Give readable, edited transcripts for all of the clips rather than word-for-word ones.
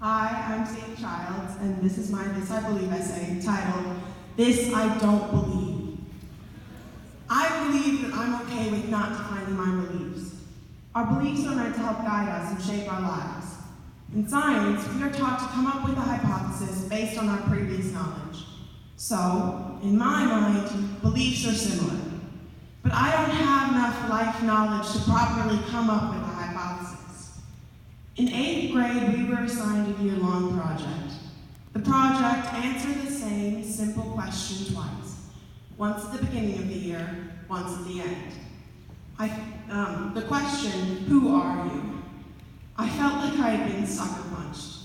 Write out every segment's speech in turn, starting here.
Hi, I'm Sadie Childs, and this is my This I Believe essay titled, This I Don't Believe. I believe that I'm okay with not defining my beliefs. Our beliefs are meant to help guide us and shape our lives. In science, we are taught to come up with a hypothesis based on our previous knowledge. So, in my mind, beliefs are similar. But I don't have enough life knowledge to properly come up with a hypothesis. In 8th grade, we were assigned a year-long project. The project answered the same simple question twice, once at the beginning of the year, once at the end. The question, who are you? I felt like I had been sucker punched.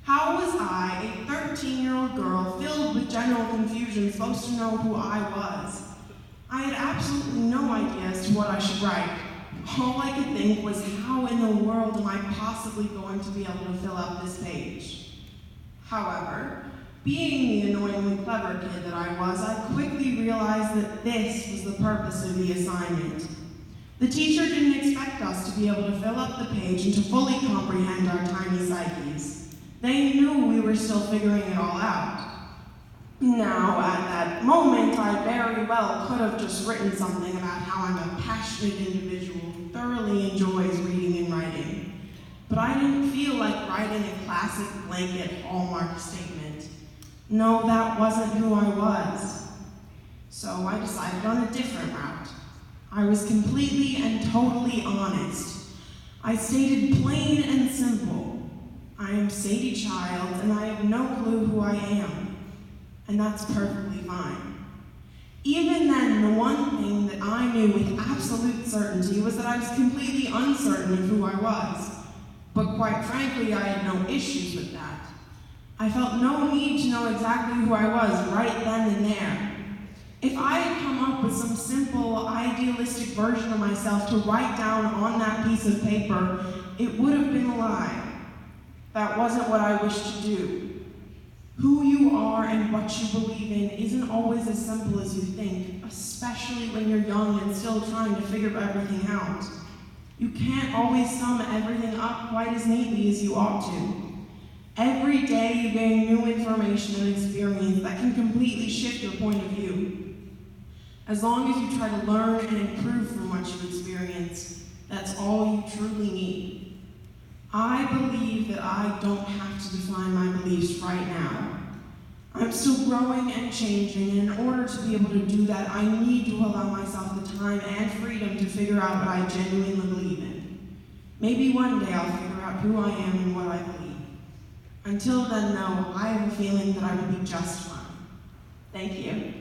How was I, a 13-year-old girl filled with general confusion, supposed to know who I was? I had absolutely no idea as to what I should write. All I could think was, how in the world am I possibly going to be able to fill out this page? However, being the annoyingly clever kid that I was, I quickly realized that this was the purpose of the assignment. The teacher didn't expect us to be able to fill up the page and to fully comprehend our tiny psyches. They knew we were still figuring it all out. Now, at that moment, I very well could have just written something about how I'm a passionate individual who thoroughly enjoys reading and writing. But I didn't feel like writing a classic blanket hallmark statement. No, that wasn't who I was. So I decided on a different route. I was completely and totally honest. I stated plain and simple, I am Sadie Childs and I have no clue who I am. And that's perfectly fine. Even then, the one thing that I knew with absolute certainty was that I was completely uncertain of who I was. But quite frankly, I had no issues with that. I felt no need to know exactly who I was right then and there. If I had come up with some simple, idealistic version of myself to write down on that piece of paper, it would have been a lie. That wasn't what I wished to do. Who you are and what you believe in isn't always as simple as you think, especially when you're young and still trying to figure everything out. You can't always sum everything up quite as neatly as you ought to. Every day you gain new information and experience that can completely shift your point of view. As long as you try to learn and improve from what you experience, that's all you truly need. I believe that I don't have to define my beliefs right now. I'm still growing and changing, and in order to be able to do that, I need to allow myself the time and freedom to figure out what I genuinely believe in. Maybe one day I'll figure out who I am and what I believe. Until then, though, I have a feeling that I will be just fine. Thank you.